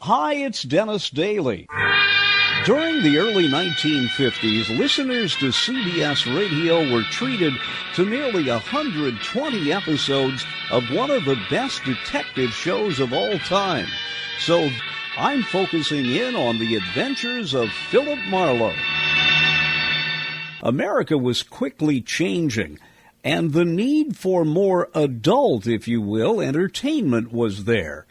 Hi, it's Dennis Daly. During the early 1950s, listeners to CBS Radio were treated to nearly 120 episodes of one of the best detective shows of all time. So I'm focusing in on the adventures of Philip Marlowe. America was quickly changing, and the need for more adult, if you will, entertainment was there.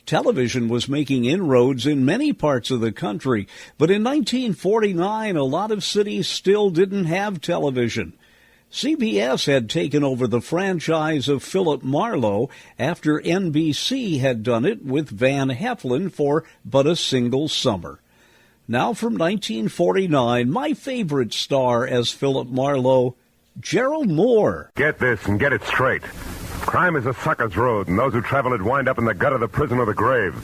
Television was making inroads in many parts of the country, but in 1949, a lot of cities still didn't have television. CBS had taken over the franchise of Philip Marlowe after NBC had done it with Van Heflin for but a single summer. Now from 1949, my favorite star as Philip Marlowe, Gerald Moore. Get this and get it straight. Crime is a sucker's road, and those who travel it wind up in the gut of the prison or the grave.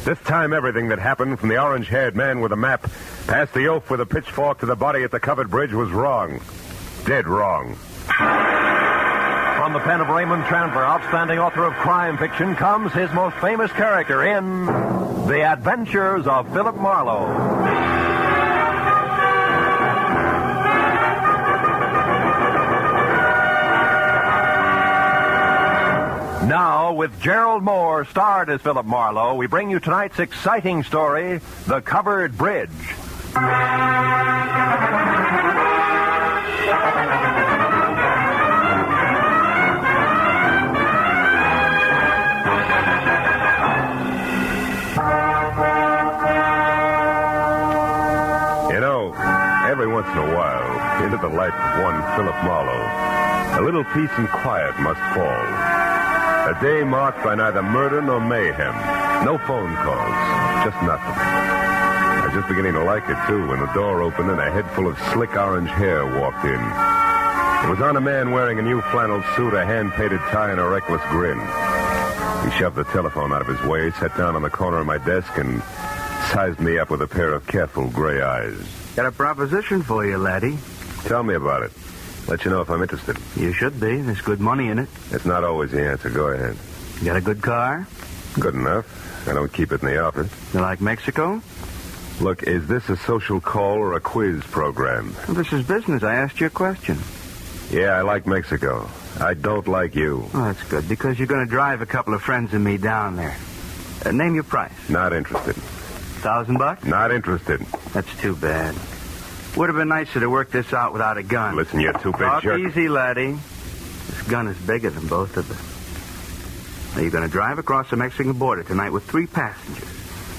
This time, everything that happened, from the orange-haired man with a map past the oaf with a pitchfork to the body at the covered bridge, was wrong. Dead wrong. From the pen of Raymond Chandler, outstanding author of crime fiction, comes his most famous character in The Adventures of Philip Marlowe. Now, with Gerald Moore, starred as Philip Marlowe, we bring you tonight's exciting story, The Covered Bridge. You know, every once in a while, into the life of one Philip Marlowe, a little peace and quiet must fall. A day marked by neither murder nor mayhem. No phone calls. Just nothing. I was just beginning to like it, too, when the door opened and a head full of slick orange hair walked in. It was on a man wearing a new flannel suit, a hand-painted tie, and a reckless grin. He shoved the telephone out of his way, sat down on the corner of my desk, and sized me up with a pair of careful gray eyes. Got a proposition for you, laddie. Tell me about it. Let you know if I'm interested. You should be. There's good money in it. It's not always the answer. Go ahead. You got a good car? Good enough. I don't keep it in the office. You like Mexico? Look, is this a social call or a quiz program? Well, this is business. I asked you a question. Yeah, I like Mexico. I don't like you. Oh, that's good, because you're going to drive a couple of friends of me down there. Name your price. Not interested. $1,000? Not interested. That's too bad. Would have been nicer to work this out without a gun. Listen, you two-bit Talk jerk. easy, laddie. This gun is bigger than both of us. Now, you're going to drive across the Mexican border tonight with 3 passengers.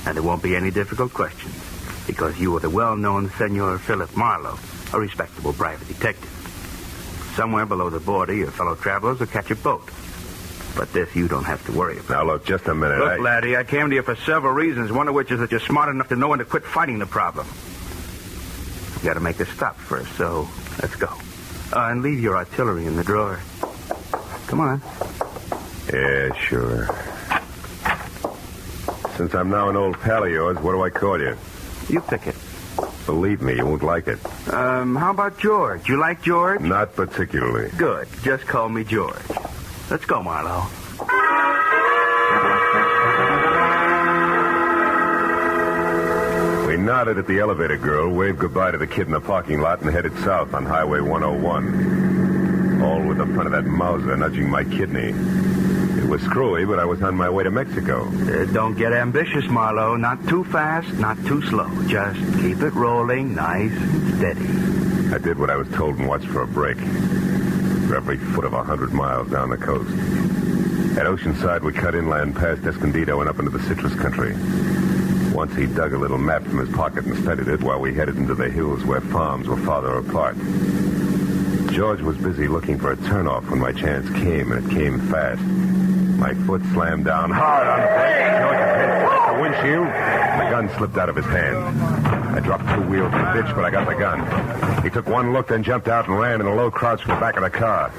And there won't be any difficult questions, because you are the well-known Senor Philip Marlowe, a respectable private detective. Somewhere below the border, your fellow travelers will catch a boat. But this you don't have to worry about. Now, look, just a minute. Look, laddie, I came to you for several reasons, one of which is that you're smart enough to know when to quit fighting the problem. You got to make a stop first, so let's go. And leave your artillery in the drawer. Come on. Yeah, sure. Since I'm now an old pal of yours, what do I call you? You pick it. Believe me, you won't like it. How about George? You like George? Not particularly. Good. Just call me George. Let's go, Marlowe. We nodded at the elevator girl, waved goodbye to the kid in the parking lot, and headed south on Highway 101. All with the front of that Mauser nudging my kidney. It was screwy, but I was on my way to Mexico. Don't get ambitious, Marlowe. Not too fast, not too slow. Just keep it rolling nice and steady. I did what I was told and watched for a break. For every foot of 100 miles down the coast. At Oceanside, we cut inland past Escondido and up into the citrus country. Once he dug a little map from his pocket and studied it while we headed into the hills where farms were farther apart. George was busy looking for a turnoff when my chance came, and it came fast. My foot slammed down hard on the brake. George's head struck the windshield, and the gun slipped out of his hand. I dropped 2 wheels in the ditch, but I got the gun. He took one look, then jumped out and ran in a low crouch from the back of the car.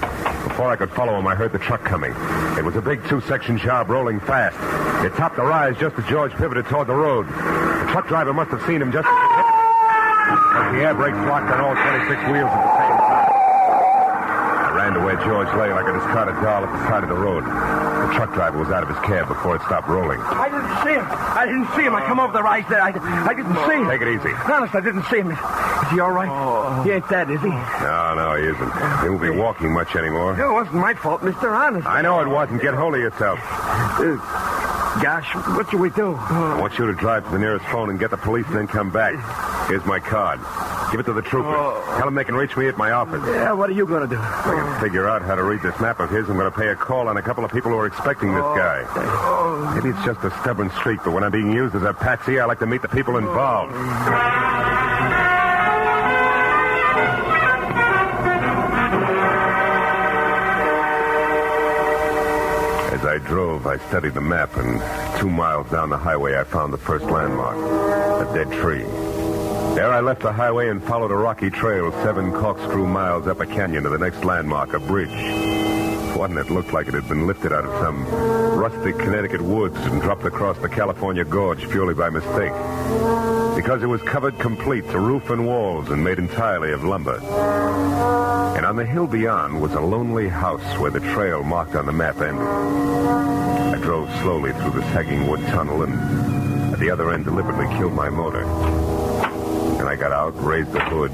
Before I could follow him, I heard the truck coming. It was a big 2-section job rolling fast. It topped the rise just as George pivoted toward the road. The truck driver must have seen him just as it hit, because the air brakes locked on all 26 wheels at the same time. I ran to where George lay like a discarded doll at the side of the road. The The truck driver was out of his cab before it stopped rolling. I didn't see him. I come over the rise there. I didn't see him. Take it easy. Honest, I didn't see him. Is he all right? He ain't dead, is he? No, he isn't. He won't be walking much anymore. No, it wasn't my fault, Mr. Honest. I know it wasn't. Get hold of yourself. Gosh, what should we do? I want you to drive to the nearest phone and get the police and then come back. Here's my card. Give it to the troopers. Tell them they can reach me at my office. Yeah, what are you going to do? I can figure out how to read this map of his. I'm going to pay a call on a couple of people who are expecting this guy. Maybe it's just a stubborn streak, but when I'm being used as a patsy, I like to meet the people involved. As I drove, I studied the map, and 2 miles down the highway, I found the first landmark, a dead tree. There I left the highway and followed a rocky trail 7 corkscrew miles up a canyon to the next landmark, a bridge. One that looked like it had been lifted out of some rustic Connecticut woods and dropped across the California gorge purely by mistake. Because it was covered complete to roof and walls and made entirely of lumber. And on the hill beyond was a lonely house where the trail marked on the map ended. I drove slowly through the sagging wood tunnel and at the other end deliberately killed my motor. And I got out, raised the hood,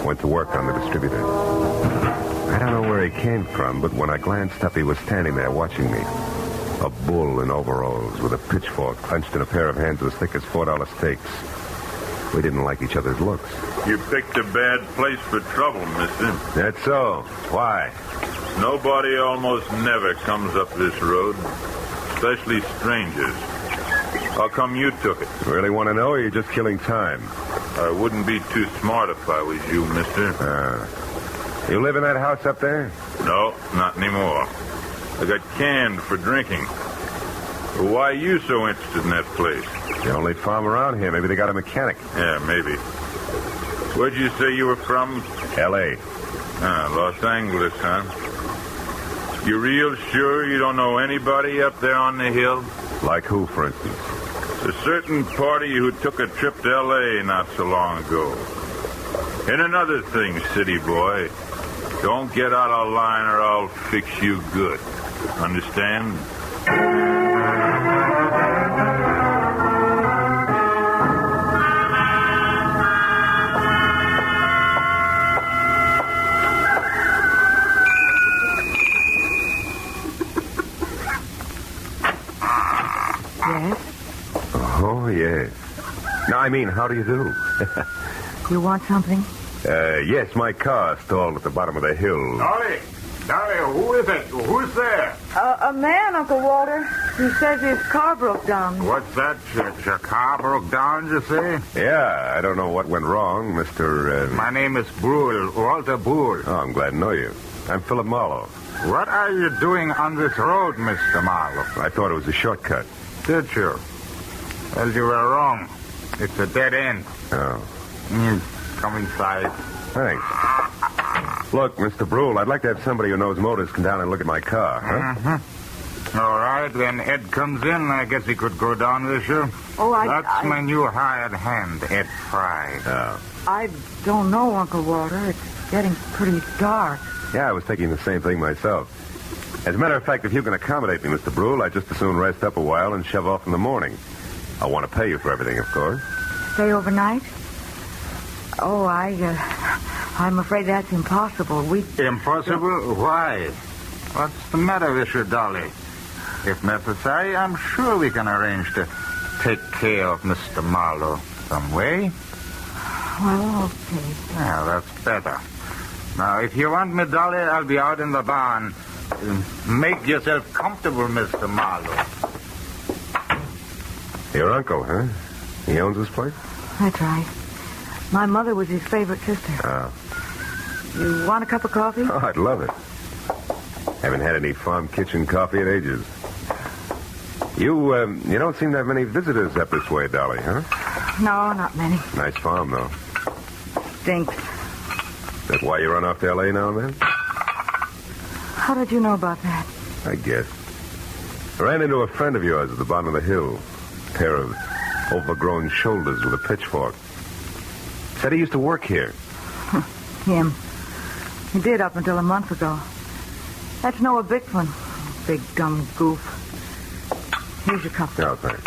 went to work on the distributor. I don't know where he came from, but when I glanced up, he was standing there watching me. A bull in overalls with a pitchfork clenched in a pair of hands as thick as $4 steaks. We didn't like each other's looks. You picked a bad place for trouble, mister. That's so. Why? Nobody almost never comes up this road, especially strangers. How come you took it? You really want to know, or are you just killing time? I wouldn't be too smart if I was you, mister. You live in that house up there? No, not anymore. I got canned for drinking. Why are you so interested in that place? The only farm around here. Maybe they got a mechanic. Yeah, maybe. Where'd you say you were from? L.A. Los Angeles, huh? You real sure you don't know anybody up there on the hill? Like who, for instance? A certain party who took a trip to L.A. not so long ago. And another thing, city boy, don't get out of line or I'll fix you good. Understand? Yes? Oh, yes. No, I mean, how do you do? You want something? Yes, my car stalled at the bottom of the hill. Dolly, who is it? Who's there? A man, Uncle Walter. He says his car broke down. What's that? Your car broke down, you say? Yeah, I don't know what went wrong, Mr. My name is Brule, Walter Brule. Oh, I'm glad to know you. I'm Philip Marlowe. What are you doing on this road, Mr. Marlowe? I thought it was a shortcut. Did you? Well, you were wrong. It's a dead end. Oh. Come inside. Thanks. Look, Mr. Brule, I'd like to have somebody who knows motors come down and look at my car, huh? Mm-hmm. All right, then Ed comes in. I guess he could go down with you. Oh, That's my new hired hand, Ed Fry. Oh. I don't know, Uncle Walter. It's getting pretty dark. Yeah, I was thinking the same thing myself. As a matter of fact, if you can accommodate me, Mr. Brule, I'd just as soon rest up a while and shove off in the morning. I want to pay you for everything, of course. Stay overnight? Oh, I'm afraid that's impossible. Impossible? Why? What's the matter with you, Dolly? If necessary, I'm sure we can arrange to take care of Mr. Marlowe some way. Well, okay. Yeah, that's better. Now, if you want me, Dolly, I'll be out in the barn. Make yourself comfortable, Mr. Marlowe. Your uncle, huh? He owns this place? That's right. My mother was his favorite sister. Oh. You want a cup of coffee? Oh, I'd love it. Haven't had any farm kitchen coffee in ages. You don't seem to have many visitors up this way, Dolly, huh? No, not many. Nice farm, though. Stinks. That's why you run off to L.A. now and then? How did you know about that? I guess. I ran into a friend of yours at the bottom of the hill. A pair of overgrown shoulders with a pitchfork. Said he used to work here. Him. He did up until a month ago. That's Noah Bickman. big dumb goof. Here's your cup. No, thanks.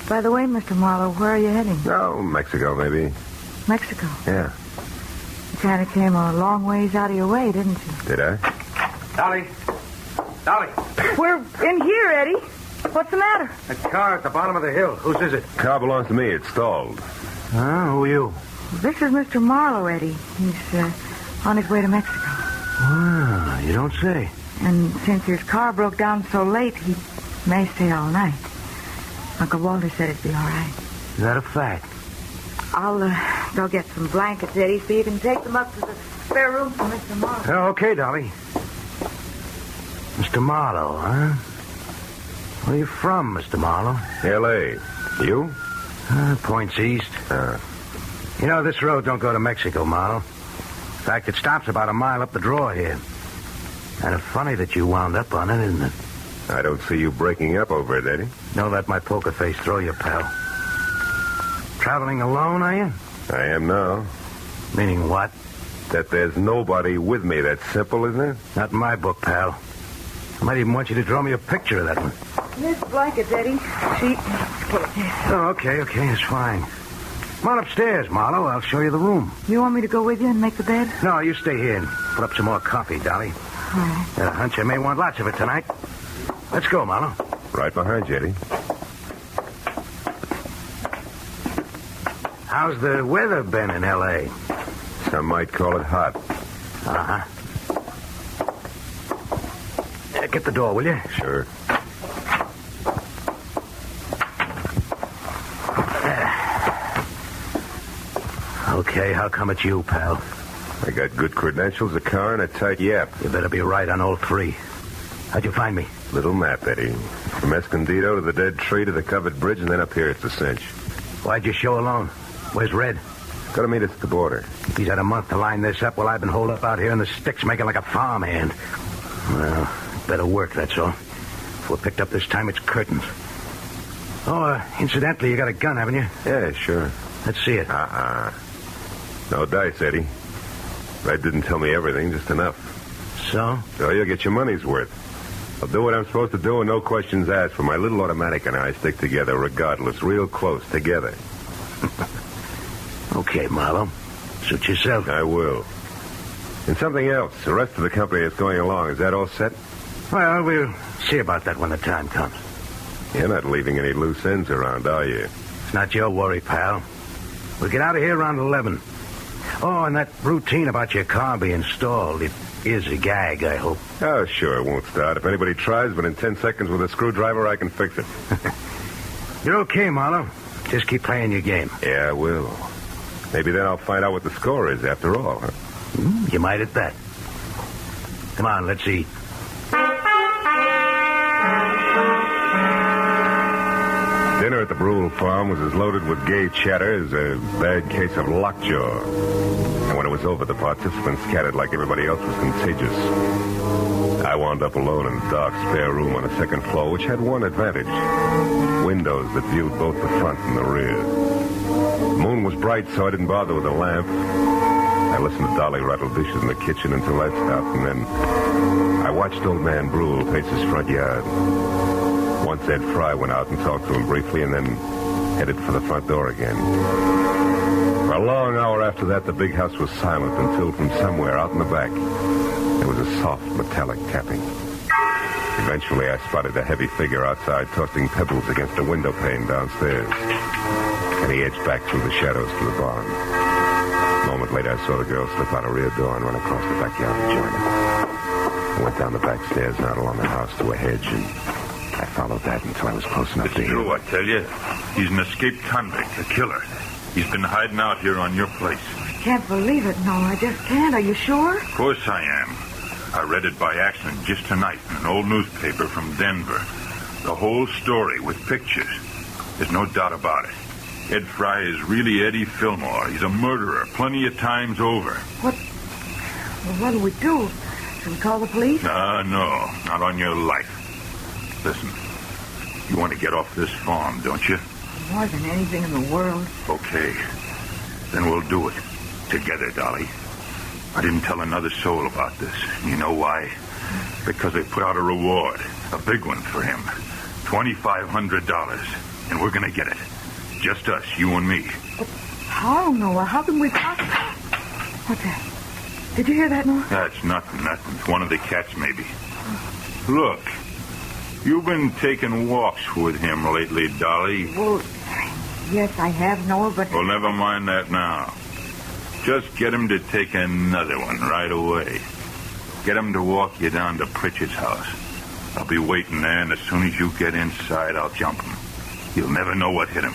By the way, Mr. Marlowe, where are you heading? No, Mexico, maybe. Mexico. Yeah. You kind of came a long ways out of your way, didn't you? Did I? Dolly. Dolly. We're in here, Eddie. What's the matter? A car at the bottom of the hill. Whose is it? Car belongs to me. It's stalled. Who are you? This is Mr. Marlowe, Eddie. He's on his way to Mexico. Ah, you don't say. And since his car broke down so late, he may stay all night. Uncle Walter said it'd be all right. Is that a fact? I'll go get some blankets, Eddie, so you can take them up to the spare room for Mr. Marlowe. Okay, Dolly. Mr. Marlowe, huh? Where are you from, Mr. Marlowe? L.A. You? Points east. You know, this road don't go to Mexico, Marlowe. In fact, it stops about a mile up the draw here. Kind of funny that you wound up on it, isn't it? I don't see you breaking up over it, Eddie. Don't let my poker face throw you, pal. Traveling alone, are you? I am now. Meaning what? That there's nobody with me. That's simple, isn't it? Not in my book, pal. I might even want you to draw me a picture of that one. Here's the blankets, Eddie. Sheet. Oh, okay, it's fine. Come on upstairs, Marlowe. I'll show you the room. You want me to go with you and make the bed? No, you stay here and put up some more coffee, Dolly. All right. Got a hunch I may want lots of it tonight. Let's go, Marlowe. Right behind you, Eddie. How's the weather been in L.A.? Some might call it hot. Uh-huh. Get the door, will you? Sure. Okay, how come it's you, pal? I got good credentials, a car, and a tight yap. You better be right on all three. How'd you find me? Little map, Eddie. From Escondido to the dead tree to the covered bridge, and then up here it's a cinch. Why'd you show alone? Where's Red? Got to meet us at the border. He's had a month to line this up while I've been holed up out here in the sticks making like a farmhand. Well, better work, that's all. If we're picked up this time, it's curtains. Oh, incidentally, you got a gun, haven't you? Yeah, sure. Let's see it. No dice, Eddie. Red didn't tell me everything, just enough. So? So you'll get your money's worth. I'll do what I'm supposed to do and no questions asked, for my little automatic and I stick together regardless, real close, together. Okay, Marlowe. Suit yourself. I will. And something else. The rest of the company is going along. Is that all set? Well, we'll see about that when the time comes. You're not leaving any loose ends around, are you? It's not your worry, pal. We'll get out of here around 11. Oh, and that routine about your car being stalled, it is a gag, I hope. Oh, sure, it won't start. If anybody tries, but in 10 seconds with a screwdriver, I can fix it. You're okay, Marlowe. Just keep playing your game. Yeah, I will. Maybe then I'll find out what the score is after all, huh? You might at that. Come on, let's eat. Dinner at the Brule farm was as loaded with gay chatter as a bad case of lockjaw. And when it was over, the participants scattered like everybody else was contagious. I wound up alone in a dark spare room on the second floor, which had one advantage. Windows that viewed both the front and the rear. The moon was bright, so I didn't bother with a lamp. I listened to Dolly rattle dishes in the kitchen until that stopped, and then I watched old man Brule pace his front yard. Once Ed Fry went out and talked to him briefly and then headed for the front door again. For a long hour after that, the big house was silent until from somewhere out in the back, there was a soft metallic tapping. Eventually, I spotted a heavy figure outside tossing pebbles against a window pane downstairs. And he edged back through the shadows to the barn. A moment later, I saw the girl slip out a rear door and run across the backyard and join him. I went down the back stairs and out along the house to a hedge, and I followed that until I was close enough to hear. It's true, I tell you. He's an escaped convict, a killer. He's been hiding out here on your place. I can't believe it. No, I just can't. Are you sure? Of course I am. I read it by accident just tonight in an old newspaper from Denver. The whole story with pictures. There's no doubt about it. Ed Fry is really Eddie Fillmore. He's a murderer plenty of times over. What do we do? Should we call the police? No, not on your life. Listen, you want to get off this farm, don't you? More than anything in the world. Okay. Then we'll do it. Together, Dolly. I didn't tell another soul about this. You know why? Because they put out a reward, a big one for him. $2,500. And we're going to get it. Just us, you and me. But how, Noah? How can we possibly... What's that? Did you hear that, Noah? That's nothing. It's one of the cats, maybe. Look, you've been taking walks with him lately, Dolly. Well, yes, I have, Noah, but... Well, never mind that now. Just get him to take another one right away. Get him to walk you down to Pritchard's house. I'll be waiting there, and as soon as you get inside, I'll jump him. You'll never know what hit him.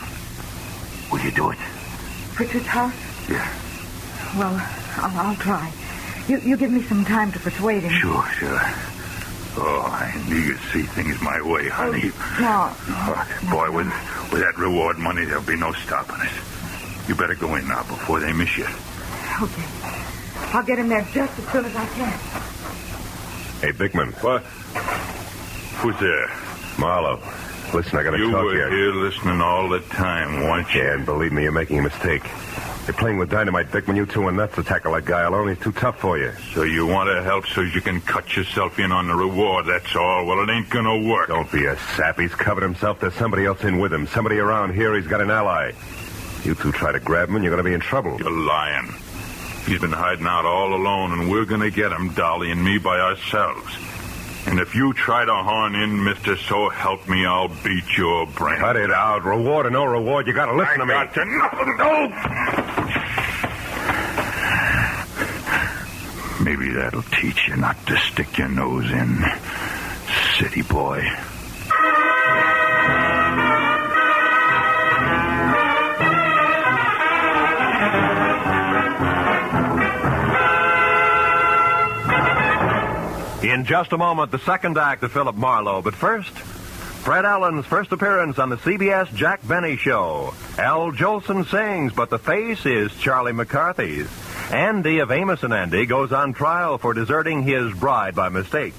Will you do it? Pritchard's house? Yeah. Well, I'll try. You give me some time to persuade him. Sure. Oh, I knew you'd see things my way, honey. No. Boy, with that reward money, there'll be no stopping us. You better go in now before they miss you. Okay. I'll get him there just as soon as I can. Hey, Bickman. What? Who's there? Marlowe. Listen, I gotta You talk to were you. here listening all the time, weren't you? Yeah, and believe me, you're making a mistake. You're playing with dynamite, Bickman. You two are nuts to tackle that guy alone. He's too tough for you. So you want to help so you can cut yourself in on the reward, that's all. Well, it ain't gonna work. Don't be a sap. He's covered himself. There's somebody else in with him. Somebody around here. He's got an ally. You two try to grab him and you're gonna be in trouble. You're lying. He's been hiding out all alone, and we're gonna get him, Dolly and me, by ourselves. And if you try to horn in, mister, so help me, I'll beat your brain. Cut it out. Reward or no reward, you gotta listen to me. I got to nothing. No! Maybe that'll teach you not to stick your nose in, city boy. In just a moment, the second act of Philip Marlowe. But first, Fred Allen's first appearance on the CBS Jack Benny Show. Al Jolson sings, but the face is Charlie McCarthy's. Andy of Amos and Andy goes on trial for deserting his bride by mistake.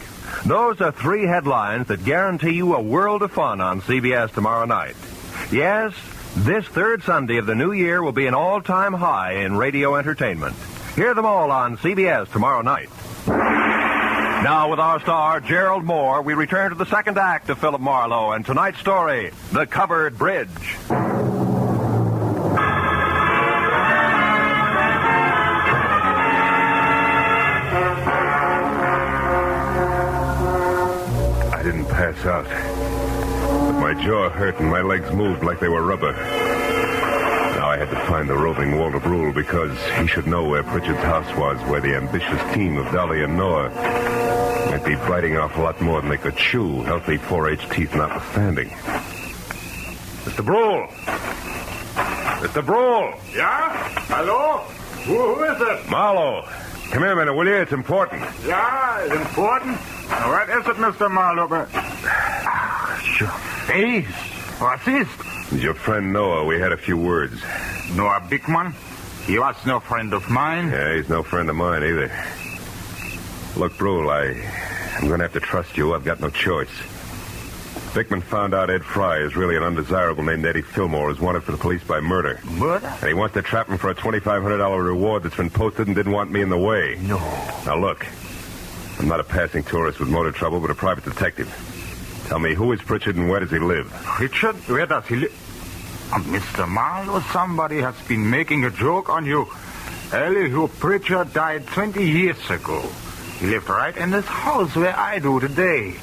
Those are three headlines that guarantee you a world of fun on CBS tomorrow night. Yes, this third Sunday of the new year will be an all-time high in radio entertainment. Hear them all on CBS tomorrow night. Now, with our star, Gerald Moore, we return to the second act of Philip Marlowe and tonight's story, The Covered Bridge. I didn't pass out. But my jaw hurt and my legs moved like they were rubber. Now I had to find the roving Walter Brule because he should know where Pritchard's house was, where the ambitious team of Dolly and Noah might be biting off a lot more than they could chew, healthy 4H teeth notwithstanding. Mr. Brule! Mr. Brule! Yeah? Hello? Who is it? Marlowe! Come here a minute, will you? It's important. Yeah, it's important. What is it, Mr. Marlowe? Sure. Hey, what's this? It's your friend Noah. We had a few words. Noah Bickman? He was no friend of mine. Yeah, he's no friend of mine either. Look, Brule, I'm going to have to trust you. I've got no choice. Bickman found out Ed Fry is really an undesirable named Eddie Fillmore is wanted for the police by murder. Murder? And he wants to trap him for a $2,500 reward that's been posted and didn't want me in the way. No. Now, look. I'm not a passing tourist with motor trouble, but a private detective. Tell me, who is Pritchard and where does he live? Pritchard? Where does he live? Mr. Marlowe, somebody has been making a joke on you. Elihu Pritchard died 20 years ago. He lived right in this house where I do today.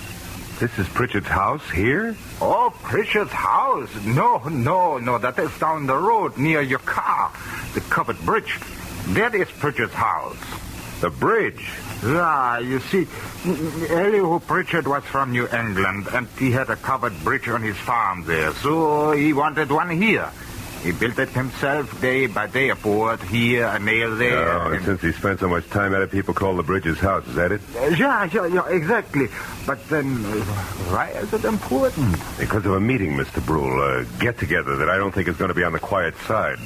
This is Pritchard's house here? Oh, Pritchard's house? No, that is down the road near your car. The covered bridge. That is Pritchard's house. The bridge? Yeah, you see, Elihu Pritchard was from New England, and he had a covered bridge on his farm there, so he wanted one here. He built it himself day by day, a board here, a nail there. Oh, and since he spent so much time at it, people call the bridge his house, is that it? Yeah, exactly. But then, why is it important? Because of a meeting, Mr. Brule, a get-together that I don't think is going to be on the quiet side.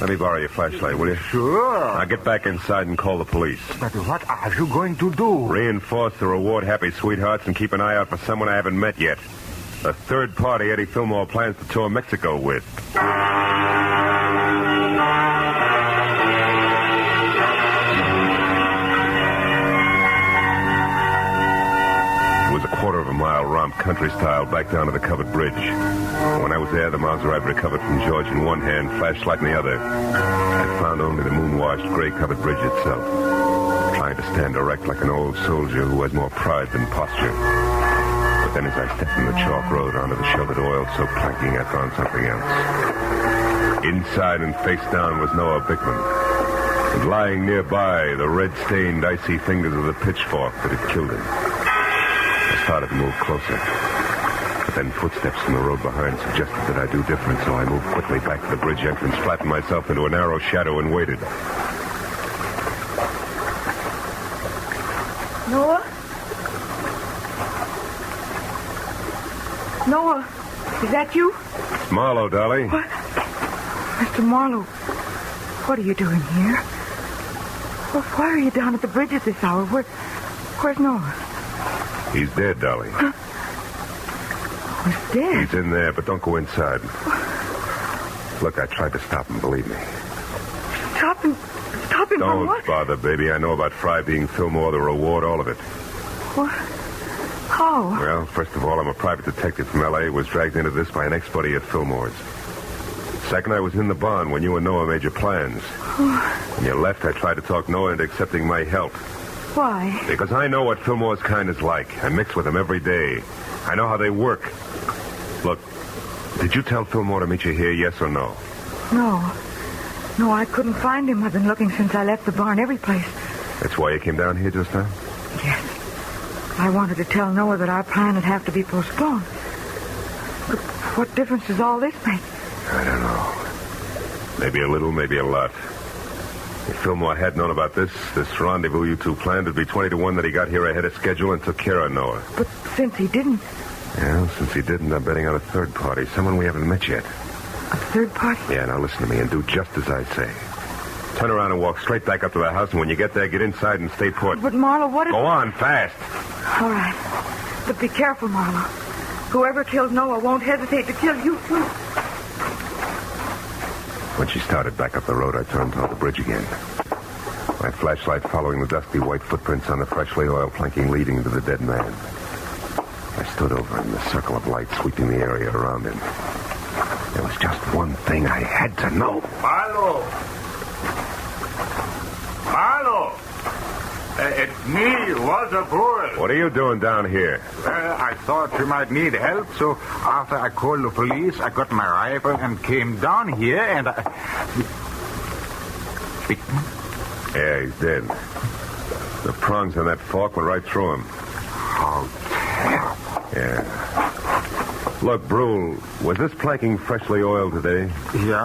Let me borrow your flashlight, will you? Sure. Now get back inside and call the police. But what are you going to do? Reinforce the reward happy sweethearts and keep an eye out for someone I haven't met yet. A third party Eddie Fillmore plans to tour Mexico with. mile romp country style back down to the covered bridge. When I was there, the Mauser I'd recovered from George in one hand, flashlight in the other. I found only the moon-washed, gray-covered bridge itself, trying to stand erect like an old soldier who has more pride than posture. But then as I stepped from the chalk road onto the sheltered oil-soaked planking, I found something else. Inside and face down was Noah Bickman. And lying nearby, the red-stained, icy fingers of the pitchfork that had killed him. I started to move closer. But then footsteps from the road behind suggested that I do different, so I moved quickly back to the bridge entrance, flattened myself into a narrow shadow, and waited. Noah? Noah, is that you? It's Marlowe, Dolly. What? Mr. Marlowe, what are you doing here? Well, why are you down at the bridge at this hour? Where's Noah? He's dead, Dolly. Huh? He's dead? He's in there, but don't go inside. Look, I tried to stop him, believe me. Stop him from Don't what? bother, baby. I know about Fry being Fillmore, the reward, all of it. What? How? Well, first of all, I'm a private detective from L.A. was dragged into this by an ex-buddy at Fillmore's. Second, I was in the barn when you and Noah made your plans. When you left, I tried to talk Noah into accepting my help. Why? Because I know what Fillmore's kind is like. I mix with them every day. I know how they work. Look, did you tell Fillmore to meet you here, yes or no? No. No, I couldn't find him. I've been looking since I left the barn every place. That's why you came down here just now? Yes. I wanted to tell Noah that our plan would have to be postponed. But what difference does all this make? I don't know. Maybe a little, maybe a lot. If Fillmore had known about this rendezvous you two planned, it'd be 20-1 that he got here ahead of schedule and took care of Noah. But since he didn't... Yeah, since he didn't, I'm betting on a third party, someone we haven't met yet. A third party? Yeah, now listen to me and do just as I say. Turn around and walk straight back up to the house, and when you get there, get inside and stay put. But, Marlowe, what if... Go on, fast. All right. But be careful, Marlowe. Whoever killed Noah won't hesitate to kill you, too. When she started back up the road, I turned toward the bridge again. My flashlight following the dusty white footprints on the freshly oiled planking leading to the dead man. I stood over him, the circle of light sweeping the area around him. There was just one thing I had to know. Marlowe! Marlowe! It's me, Walter Brewer. What are you doing down here? I thought you might need help, so after I called the police, I got my rifle and came down here, and I... Yeah, he's dead. The prongs on that fork went right through him. How terrible. Yeah. Look, Brule, was this planking freshly oiled today? Yeah,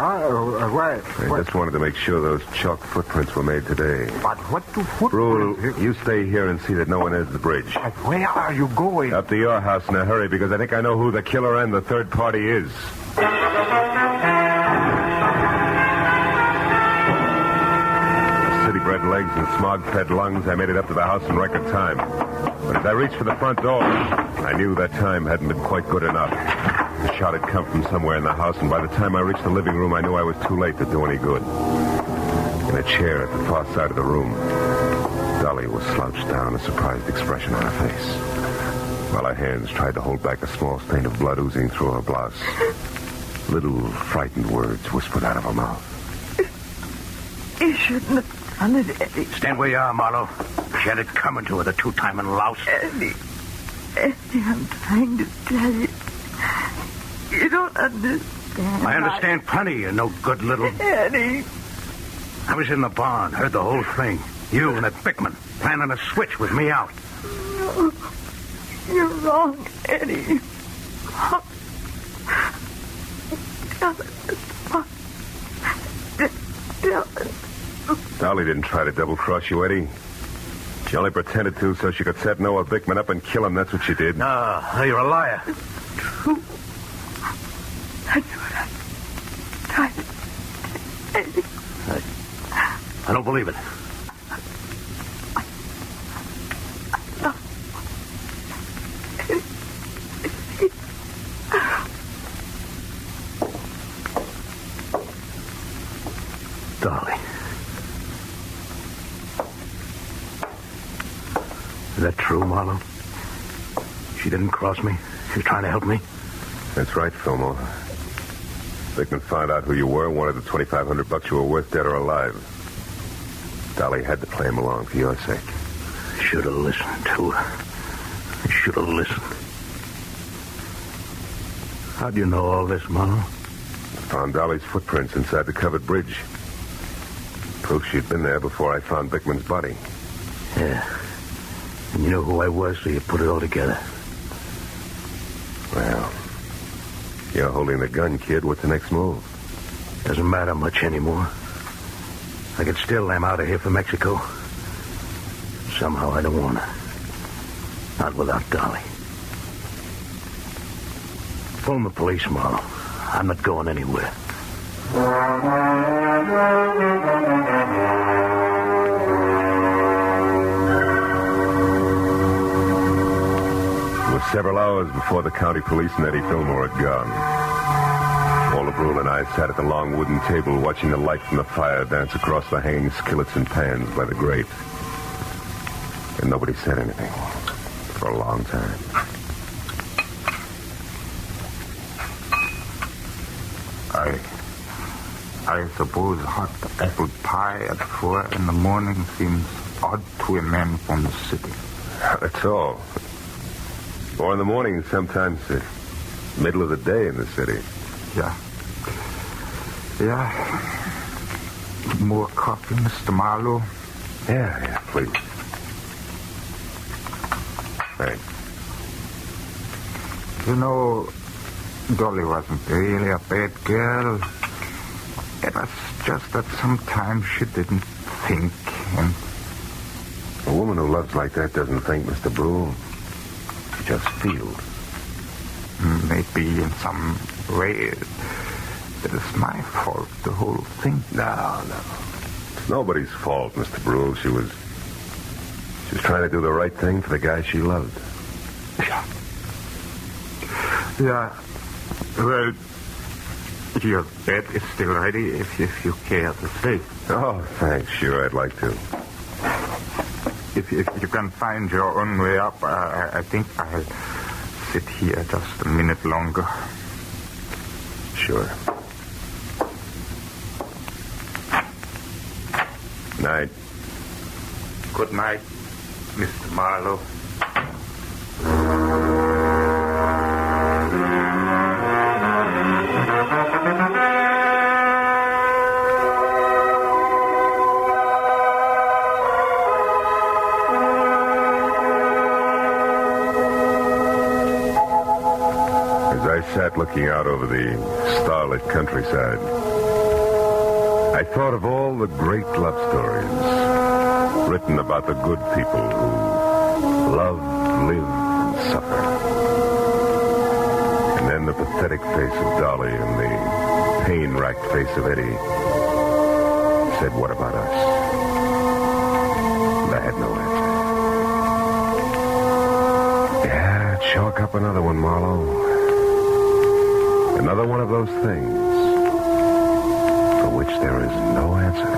right. I just wanted to make sure those chalk footprints were made today. But what do Brule, footprints... you stay here and see that no one enters the bridge. But where are you going? Up to your house in a hurry, because I think I know who the killer and the third party is. City-bred legs and smog-fed lungs, I made it up to the house in record time. But as I reached for the front door, I knew that time hadn't been quite good enough. The shot had come from somewhere in the house, and by the time I reached the living room, I knew I was too late to do any good. In a chair at the far side of the room, Dolly was slouched down, a surprised expression on her face, while her hands tried to hold back a small stain of blood oozing through her blouse. Little frightened words whispered out of her mouth. You shouldn't have done it, Eddie. Stand where you are, Marlowe. She had it coming to her, the two-timing louse. Eddie, I'm trying to tell you. You don't understand. I understand plenty, you no good little... Eddie. I was in the barn, heard the whole thing. You and that Bickman planning a switch with me out. No, you're wrong, Eddie. Tell it. Dolly didn't try to double-cross you, Eddie. She only pretended to so she could set Noah Bickman up and kill him. That's what she did. No, you're a liar. True. That's what I tried to say. I don't believe it. Dolly. Is that true, Marlowe? She didn't cross me. She was trying to help me. That's right, Fillmore. Bickman found out who you were and wanted the $2,500 you were worth, dead or alive. Dolly had to play him along for your sake. Should have listened to her. I should have listened. How do you know all this, Marlowe? Found Dolly's footprints inside the covered bridge. Proof she'd been there before I found Bickman's body. Yeah. And you know who I was, so you put it all together. Well, you're holding the gun, kid. What's the next move? Doesn't matter much anymore. I could still am out of here for Mexico. Somehow I don't want to. Not without Dolly. Phone the police, Marlowe. I'm not going anywhere. It was several hours before the county police and Eddie Fillmore had gone. Walter Brule and I sat at the long wooden table watching the light from the fire dance across the hanging skillets and pans by the grate. And nobody said anything for a long time. I suppose hot apple pie at 4 in the morning seems odd to a man from the city. That's all. 4 in the morning is sometimes the middle of the day in the city. Yeah. More coffee, Mr. Marlowe? Yeah, please. Thanks. You know, Dolly wasn't really a bad girl. It was just that sometimes she didn't think, and... A woman who loves like that doesn't think, Mr. Brule. She just feels. Maybe in some way it is my fault, the whole thing. No. It's nobody's fault, Mr. Brule. She was trying to do the right thing for the guy she loved. Yeah. Well, your bed is still ready if you care to stay. Oh, thanks. Sure, I'd like to. If you can find your own way up, I think I'll sit here just a minute longer. Sure. Night. Good night, Mr. Marlowe. Sat looking out over the starlit countryside, I thought of all the great love stories written about the good people who love, live, and suffer. And then the pathetic face of Dolly and the pain-racked face of Eddie said, what about us? And I had no answer. Yeah, chalk up another one, Marlowe. Another one of those things for which there is no answer.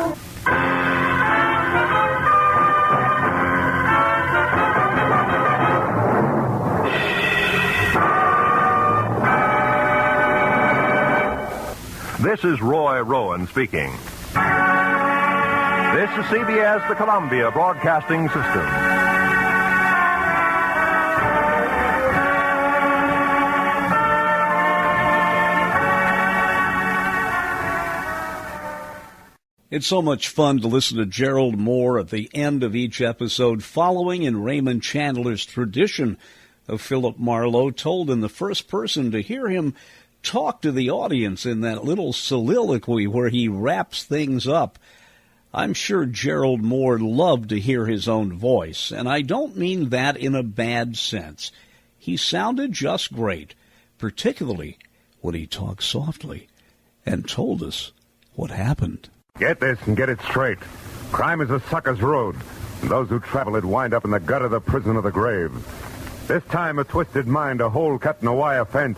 This is Roy Rowan speaking. This is CBS, the Columbia Broadcasting System. It's so much fun to listen to Gerald Moore at the end of each episode, following in Raymond Chandler's tradition of Philip Marlowe, told in the first person, to hear him talk to the audience in that little soliloquy where he wraps things up. I'm sure Gerald Moore loved to hear his own voice, and I don't mean that in a bad sense. He sounded just great, particularly when he talked softly and told us what happened. Get this and get it straight. Crime is a sucker's road, and those who travel it wind up in the gutter, the prison, or the grave. This time, a twisted mind, a hole cut in a wire fence,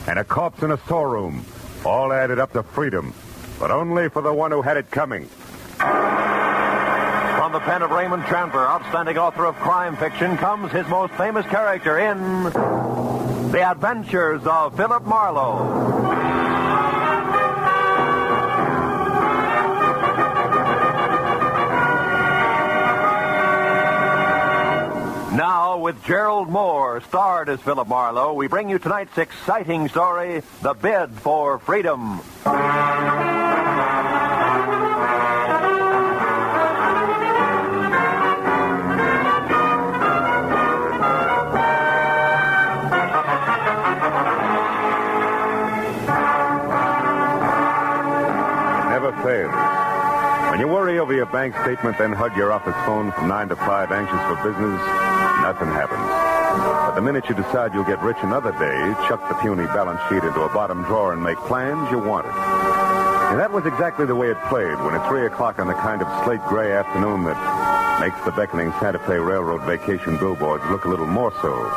and a corpse in a storeroom, all added up to freedom, but only for the one who had it coming. From the pen of Raymond Chandler, outstanding author of crime fiction, comes his most famous character in The Adventures of Philip Marlowe. Now, with Gerald Moore, starred as Philip Marlowe, we bring you tonight's exciting story, The Bid for Freedom. Never fails. When you worry over your bank statement, then hug your office phone from 9 to 5, anxious for business, nothing happens. But the minute you decide you'll get rich another day, chuck the puny balance sheet into a bottom drawer and make plans, you want it. And that was exactly the way it played when at 3 o'clock on the kind of slate-gray afternoon that makes the beckoning Santa Fe Railroad vacation billboards look a little more so.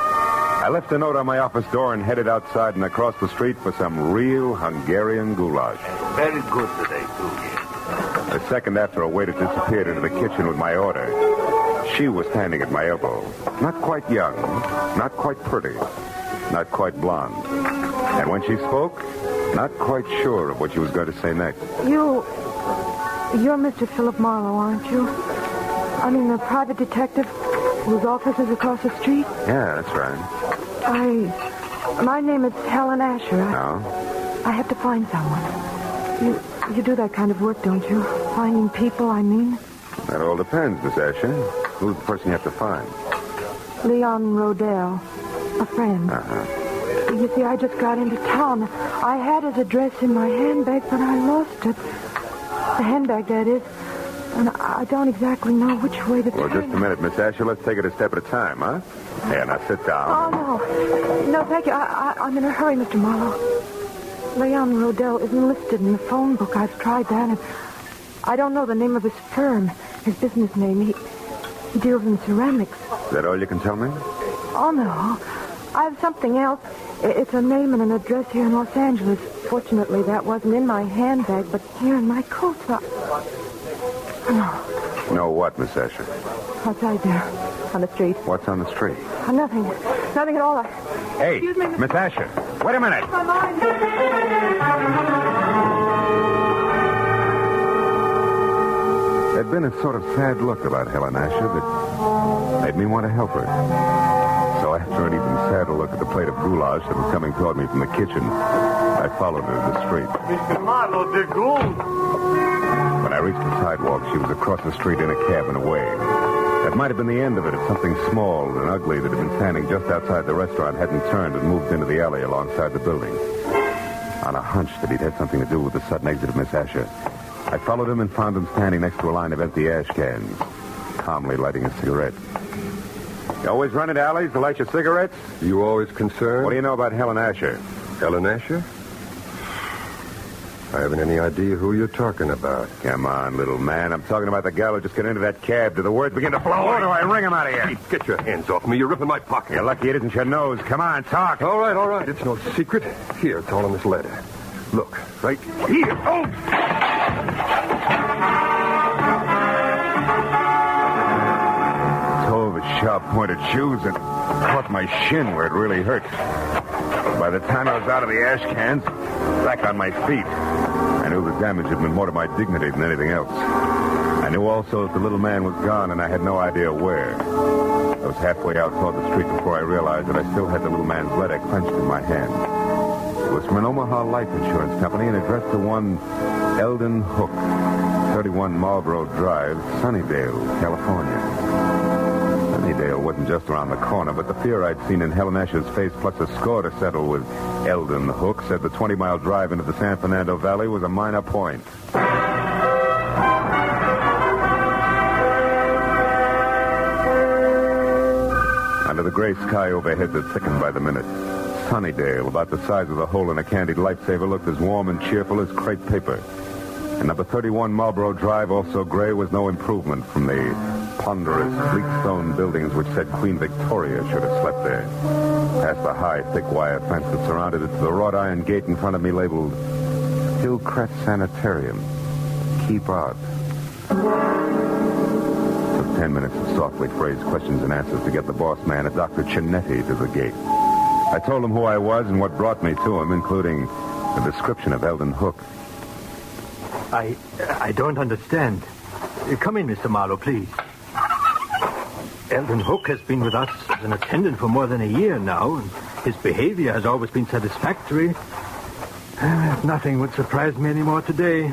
I left a note on my office door and headed outside and across the street for some real Hungarian goulash. Very good today, too. A second after a waiter disappeared into the kitchen with my order, she was standing at my elbow. Not quite young, not quite pretty, not quite blonde. And when she spoke, not quite sure of what she was going to say next. You're Mr. Philip Marlowe, aren't you? I mean, the private detective whose office is across the street? Yeah, that's right. My name is Helen Asher. No? I have to find someone. You do that kind of work, don't you? Finding people, I mean. That all depends, Miss Asher. Who's the person you have to find? Leon Rodell, a friend. Uh-huh. You see, I just got into town. I had his address in my handbag, but I lost it. The handbag, that is. And I don't exactly know which way to turn. Well, just a minute, Miss Asher. Let's take it a step at a time, huh? Here, now sit down. Oh, no. No, thank you. I'm in a hurry, Mr. Marlowe. Leon Rodell isn't listed in the phone book. I've tried that, and I don't know the name of his firm, his business name. He deals in ceramics. Is that all you can tell me? Oh, no. I have something else. It's a name and an address here in Los Angeles. Fortunately, that wasn't in my handbag, but here in my coat. No. No what, Miss Asher? Outside there, on the street. What's on the street? Nothing. Nothing at all. Hey, Excuse me, Miss Asher. Wait a minute. My mind. There'd been a sort of sad look about Helen Asher that made me want to help her. So after an even sadder look at the plate of goulash that was coming toward me from the kitchen, I followed her to the street. Mr. Marlowe, the gold. When I reached the sidewalk, she was across the street in a cab and away. That might have been the end of it if something small and ugly that had been standing just outside the restaurant hadn't turned and moved into the alley alongside the building. On a hunch that he'd had something to do with the sudden exit of Miss Asher, I followed him and found him standing next to a line of empty ash cans, calmly lighting a cigarette. You always run into alleys to light your cigarettes? You always concerned? What do you know about Helen Asher? Helen Asher? I haven't any idea who you're talking about. Come on, little man. I'm talking about the gal who just got into that cab. Do the words begin to flow, or do I wring them out of you? Hey, get your hands off me. You're ripping my pocket. You're lucky it isn't your nose. Come on, talk. All right. It's no secret. Here, it's all in this letter. Look, right here. Oh! Toe of his sharp-pointed shoes and caught my shin where it really hurt. By the time I was out of the ash cans, back on my feet, I knew the damage had been more to my dignity than anything else. I knew also that the little man was gone, and I had no idea where. I was halfway out toward the street before I realized that I still had the little man's letter clenched in my hand. It was from an Omaha life insurance company and addressed to one Eldon Hook, 31 Marlboro Drive, Sunnydale, California. Sunnydale wasn't just around the corner, but the fear I'd seen in Helen Asher's face, plus a score to settle with Eldon Hook, said the 20-mile drive into the San Fernando Valley was a minor point. Under the gray sky overhead that thickened by the minute, Sunnydale, about the size of the hole in a candied lifesaver, looked as warm and cheerful as crepe paper. And number 31 Marlboro Drive, also gray, was no improvement from the ponderous, bleak stone buildings which said Queen Victoria should have slept there. Past the high, thick wire fence that surrounded it to the wrought iron gate in front of me labeled Hillcrest Sanitarium. Keep out. 10 minutes of softly phrased questions and answers to get the boss man, a Dr. Chinetti, to the gate. I told him who I was and what brought me to him, including a description of Eldon Hook. I don't understand. Come in, Mr. Marlowe, please. Eldon Hook has been with us as an attendant for more than a year now, and his behavior has always been satisfactory. Nothing would surprise me anymore today.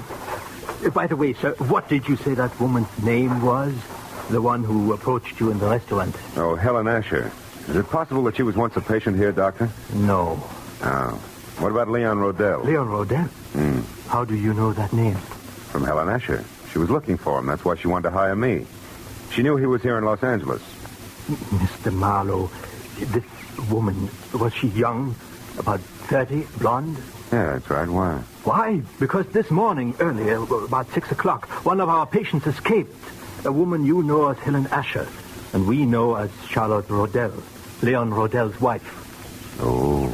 By the way, sir, what did you say that woman's name was? The one who approached you in the restaurant? Oh, Helen Asher. Is it possible that she was once a patient here, Doctor? No. Oh. What about Leon Rodell? Leon Rodell? How do you know that name? From Helen Asher. She was looking for him. That's why she wanted to hire me. She knew he was here in Los Angeles. Mr. Marlowe, this woman, was she young? About 30, blonde? Yeah, that's right. Why? Why? Because this morning, earlier, about 6 o'clock, one of our patients escaped. A woman you know as Helen Asher, and we know as Charlotte Rodell, Leon Rodell's wife. Oh.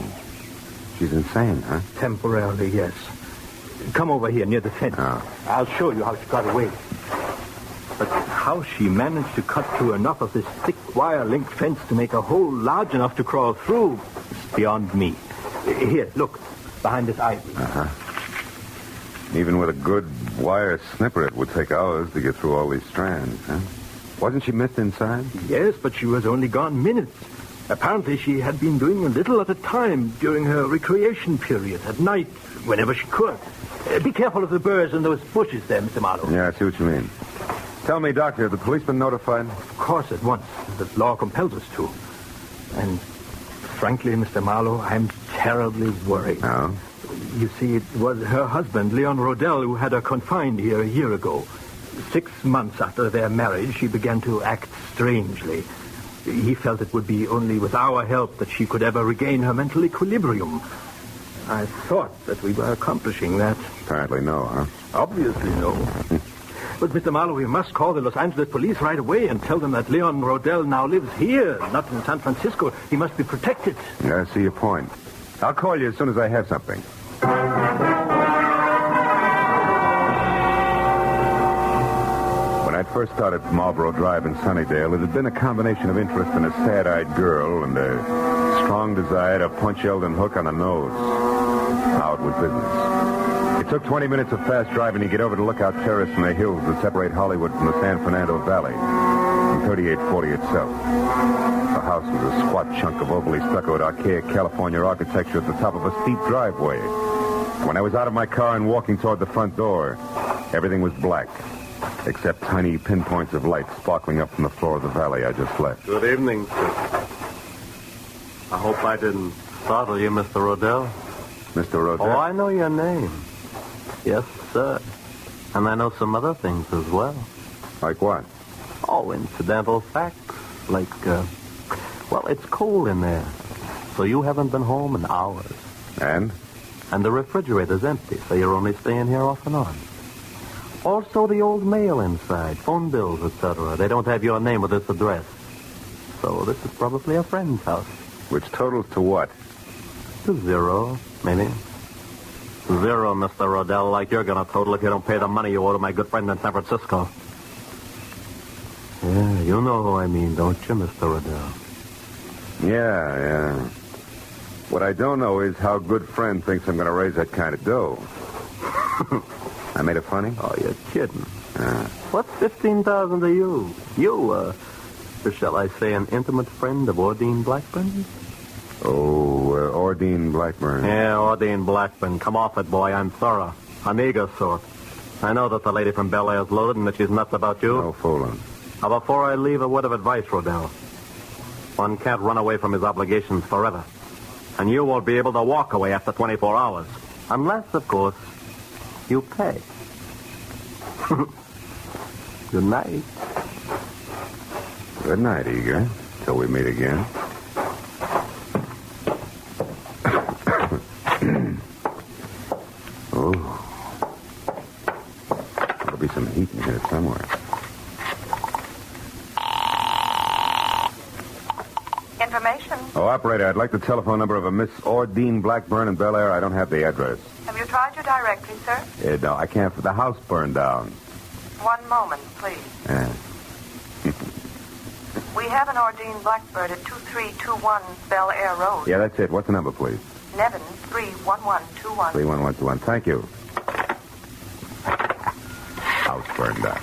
She's insane, huh? Temporarily, yes. Come over here near the fence. Oh. I'll show you how she got away. But how she managed to cut through enough of this thick wire-link fence to make a hole large enough to crawl through is beyond me. Here, look, behind this ivy. Uh-huh. Even with a good wire snipper, it would take hours to get through all these strands, huh? Wasn't she missed inside? Yes, but she was only gone minutes. Apparently, she had been doing a little at a time during her recreation period, at night, whenever she could. Be careful of the burrs and those bushes there, Mr. Marlowe. Yeah, I see what you mean. Tell me, Doctor, have the police been notified? Of course, at once. The law compels us to. And frankly, Mr. Marlowe, I'm terribly worried. Oh? You see, it was her husband, Leon Rodell, who had her confined here a year ago. 6 months after their marriage, she began to act strangely. He felt it would be only with our help that she could ever regain her mental equilibrium. I thought that we were accomplishing that. Apparently no, huh? Obviously no. But, Mr. Marlowe, we must call the Los Angeles police right away and tell them that Leon Rodell now lives here, not in San Francisco. He must be protected. Yeah, I see your point. I'll call you as soon as I have something. When I first started Marlboro Drive in Sunnydale, it had been a combination of interest in a sad-eyed girl and a strong desire to punch Eldon Hook on the nose. Now it was business. It took 20 minutes of fast driving to get over to Lookout Terrace in the hills that separate Hollywood from the San Fernando Valley, and 3840 itself. The house was a squat chunk of ovally stuccoed archaic California architecture at the top of a steep driveway. When I was out of my car and walking toward the front door, everything was black, except tiny pinpoints of light sparkling up from the floor of the valley I just left. Good evening, sir. I hope I didn't startle you, Mr. Rodell. Mr. Rodell? Oh, I know your name. Yes, sir. And I know some other things as well. Like what? Oh, incidental facts. Like, well, it's cold in there. So you haven't been home in hours. And? And the refrigerator's empty, so you're only staying here off and on. Also, the old mail inside, phone bills, etc. They don't have your name with this address. So this is probably a friend's house. Which totals to what? To 0, maybe. 0, Mr. Rodell, like you're going to total if you don't pay the money you owe to my good friend in San Francisco. Yeah, you know who I mean, don't you, Mr. Rodell? Yeah. What I don't know is how good friend thinks I'm going to raise that kind of dough. I made it funny? Oh, you're kidding. What's 15,000 to you? You, or shall I say, an intimate friend of Ordine Blackburn? Oh, Ordine Blackburn. Yeah, Ordine Blackburn. Come off it, boy. I'm thorough. An eager sort. I know that the lady from Bel Air's loaded and that she's nuts about you. No fooling. Now, before I leave, a word of advice, Rodell. One can't run away from his obligations forever. And you won't be able to walk away after 24 hours. Unless, of course, you pay. Good night. Good night, Eager. Till we meet again. Oh. There'll be some heat in here somewhere. Information. Oh, operator, I'd like the telephone number of a Miss Ordine Blackburn in Bel Air. I don't have the address. Have you tried your directory, sir? No, I can't. The house burned down. 1 moment, please. Yeah. We have an Ordine Blackbird at 2321 Bel Air Road. Yeah, that's it. What's the number, please? Nevin, 31121. 31121. Thank you. House burned down.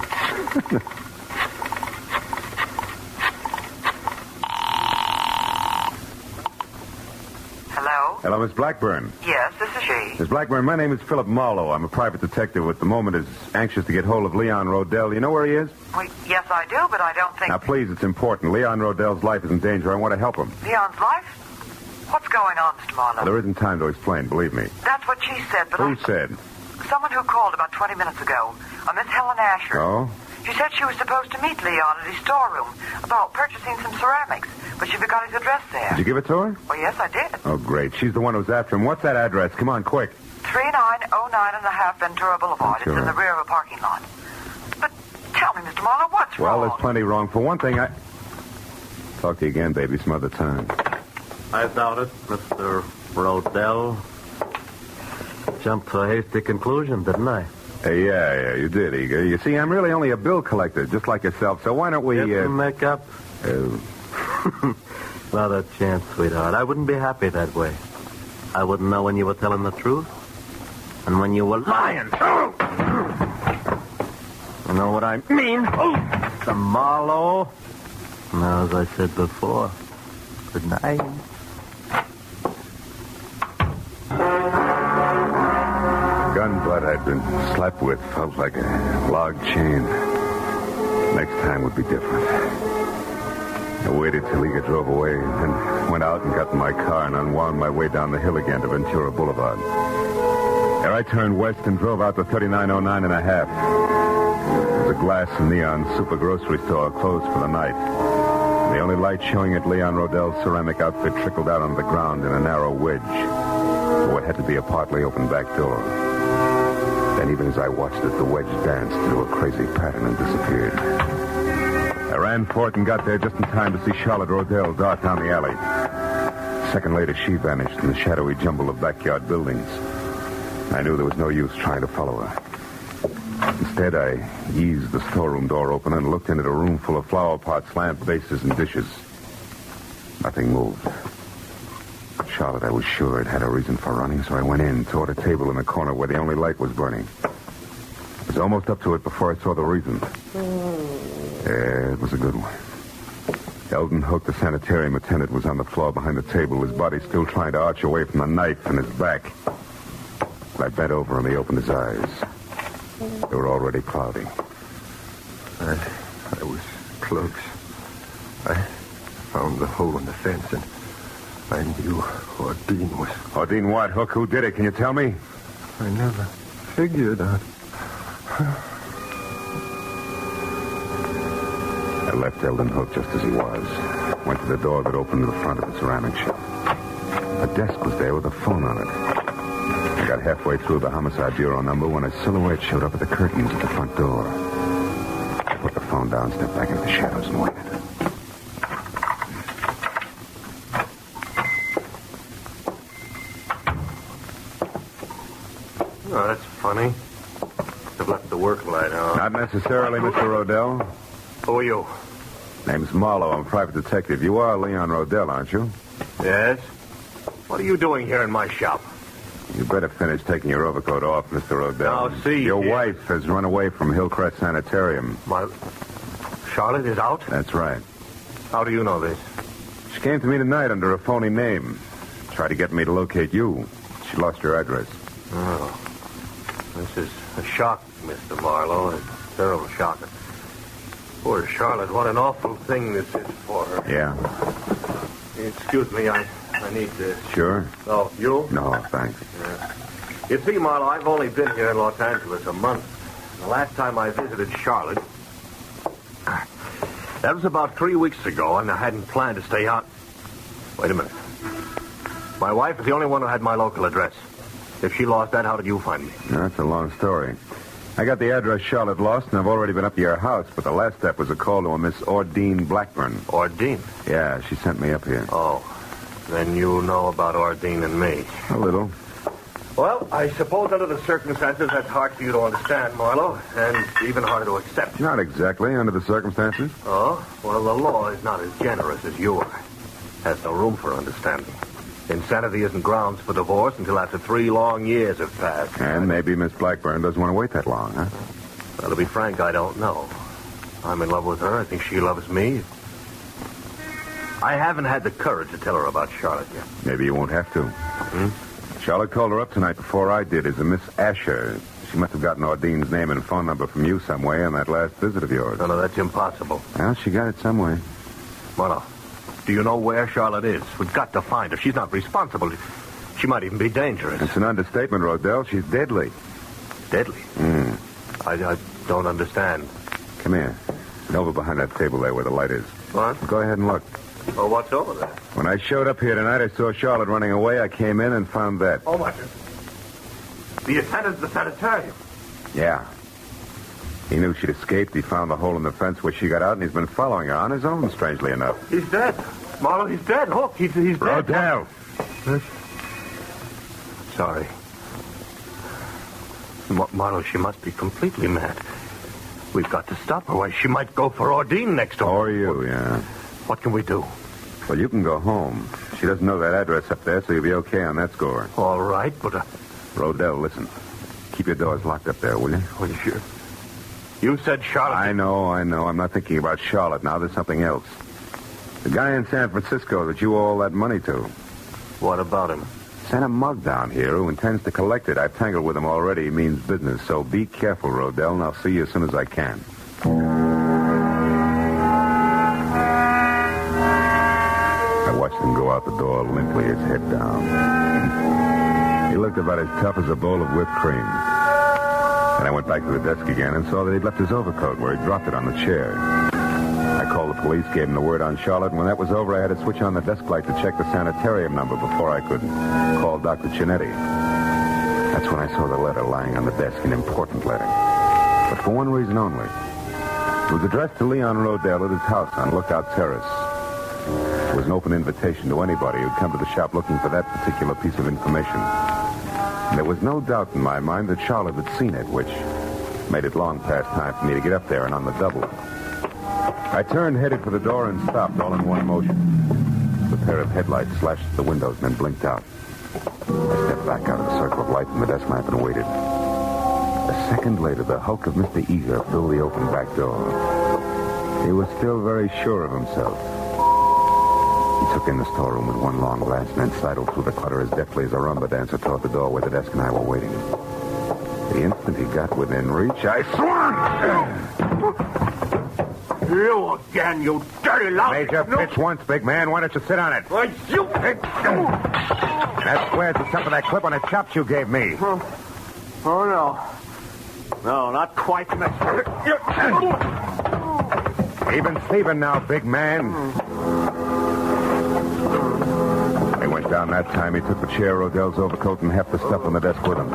Hello? Hello, Miss Blackburn. Yes, this is she. Miss Blackburn, my name is Philip Marlowe. I'm a private detective who at the moment is anxious to get hold of Leon Rodell. You know where he is? Well, yes, I do, but I don't think... Now, please, it's important. Leon Rodell's life is in danger. I want to help him. Leon's life? What's going on, Mr. Marlowe? Well, there isn't time to explain, believe me. That's what she said, but Who said? Someone who called about 20 minutes ago. A Miss Helen Asher. Oh? She said she was supposed to meet Leon at his storeroom about purchasing some ceramics, but she forgot his address there. Did you give it to her? Well, yes, I did. Oh, great. She's the one who's after him. What's that address? Come on, quick. 3909.5 Ventura Boulevard. Ventura. It's in the rear of a parking lot. But tell me, Mr. Marlowe, what's Well, wrong? there's plenty wrong. For one thing, Talk to you again, baby, some other time. I doubt it, Mr. Rodell. Jumped to a hasty conclusion, didn't I? Yeah, you did, Eager. You see, I'm really only a bill collector, just like yourself, so why don't we... make up? Not a chance, sweetheart. I wouldn't be happy that way. I wouldn't know when you were telling the truth and when you were lying. You know what I mean? The Marlowe. Now, as I said before, good night. Gun butt I'd been slapped with felt like a log chain. Next time would be different. I waited till Eager drove away, then went out and got in my car and unwound my way down the hill again to Ventura Boulevard. There I turned west and drove out to 3909.5. There's a glass and neon super grocery store closed for the night. The only light showing at Leon Rodell's ceramic outfit trickled out on the ground in a narrow wedge. What had to be a partly open back door. Then even as I watched it, the wedge danced into a crazy pattern and disappeared. I ran for it and got there just in time to see Charlotte Rodell dart down the alley. A second later, she vanished in the shadowy jumble of backyard buildings. I knew there was no use trying to follow her. Instead, I eased the storeroom door open and looked into a room full of flower pots, lamp bases, and dishes. Nothing moved. Charlotte, I was sure it had a reason for running, so I went in, toward a table in the corner where the only light was burning. I was almost up to it before I saw the reason. Yeah, it was a good one. Eldon Hook, the sanitarium attendant, was on the floor behind the table, his body still trying to arch away from the knife in his back. I bent over and he opened his eyes. They were already cloudy. I was close. I found the hole in the fence, and I knew Ordine was... Ordine what, Hook? Who did it? Can you tell me? I never figured out. I left Eldon Hook just as he was. Went to the door that opened to the front of the ceramic shop. A desk was there with a phone on it. I got halfway through the Homicide Bureau number when a silhouette showed up at the curtains at the front door. I put the phone down, stepped back into the shadows, and waited. Oh, that's funny. They've left the work light on. Not necessarily, Mr. Rodell. Who are you? Name's Marlowe. I'm a private detective. You are Leon Rodell, aren't you? Yes? What are you doing here in my shop? You better finish taking your overcoat off, Mr. Rodell. Now, see Your here. wife has run away from Hillcrest Sanitarium. My... Charlotte is out? That's right. How do you know this? She came to me tonight under a phony name. Tried to get me to locate you. She lost your address. Oh. This is a shock, Mr. Marlowe. A terrible shock. Poor Charlotte, what an awful thing this is for her. Yeah. Excuse me, I need this. Sure? Oh, you? No, thanks. Yeah. You see, Marlowe, I've only been here in Los Angeles a month. The last time I visited Charlotte, that was about 3 weeks ago, and I hadn't planned to stay out. Wait a minute. My wife is the only one who had my local address. If she lost that, how did you find me? That's a long story. I got the address Charlotte lost, and I've already been up to your house, but the last step was a call to a Miss Ordine Blackburn. Ordine? Yeah, she sent me up here. Oh, then you know about Ordine and me. A little. Well, I suppose under the circumstances that's hard for you to understand, Marlowe, and even harder to accept. Not exactly, under the circumstances. Oh? Well, the law is not as generous as you are. Has no room for understanding. Insanity isn't grounds for divorce until after 3 long years have passed. And maybe Miss Blackburn doesn't want to wait that long, huh? Well, to be frank, I don't know. I'm in love with her. I think she loves me. I haven't had the courage to tell her about Charlotte yet. Maybe you won't have to. Charlotte called her up tonight before I did as a Miss Asher. She must have gotten Ordine's name and phone number from you some way on that last visit of yours. No, that's impossible. Well, she got it some way. Marlowe, do you know where Charlotte is? We've got to find her. She's not responsible. She might even be dangerous. It's an understatement, Rodell. She's deadly. Deadly? I don't understand. Come here. Get over behind that table there where the light is. What? Go ahead and look. Oh, what's over there? When I showed up here tonight, I saw Charlotte running away. I came in and found that. Oh, my God. The attendant at the sanitarium. Yeah. He knew she'd escaped. He found the hole in the fence where she got out, and he's been following her on his own, strangely enough. He's dead. Marlowe, he's dead. Look, he's dead. Rodell! Sorry. Marlowe, she must be completely mad. We've got to stop her. Why, she might go for Ordine next door. Or you, yeah. What can we do? Well, you can go home. She doesn't know that address up there, so you'll be okay on that score. All right, but... Rodell, listen. Keep your doors locked up there, will you? Well, sure. You said Charlotte... I know. I'm not thinking about Charlotte now. There's something else. The guy in San Francisco that you owe all that money to. What about him? Sent a mug down here who intends to collect it. I've tangled with him already. He means business, so be careful, Rodell, and I'll see you as soon as I can. I watched him go out the door limply, his head down. He looked about as tough as a bowl of whipped cream. And I went back to the desk again and saw that he'd left his overcoat where he dropped it on the chair. I called the police, gave him the word on Charlotte, and when that was over, I had to switch on the desk light to check the sanitarium number before I could call Dr. Chinetti. That's when I saw the letter lying on the desk, an important letter. But for one reason only. It was addressed to Leon Rodell at his house on Lookout Terrace. It was an open invitation to anybody who'd come to the shop looking for that particular piece of information. And there was no doubt in my mind that Charlotte had seen it, which made it long past time for me to get up there and on the double. I turned, headed for the door, and stopped all in one motion. The pair of headlights slashed at the windows and then blinked out. I stepped back out of the circle of light from the desk lamp and waited. A second later, the hulk of Mr. Eager filled the open back door. He was still very sure of himself. He took in the storeroom with one long glance and then sidled through the clutter as deftly as a rumba dancer toward the door where the desk and I were waiting. The instant he got within reach, I swung! You again, you dirty lout. Major, pitch once, big man. Why don't you sit on it? Why, you... That squares the top of that clip on the chops you gave me. Oh, no. No, not quite. Even Steven now, big man. He went down that time. He took the chair, Rodell's overcoat, and half the stuff on the desk with him.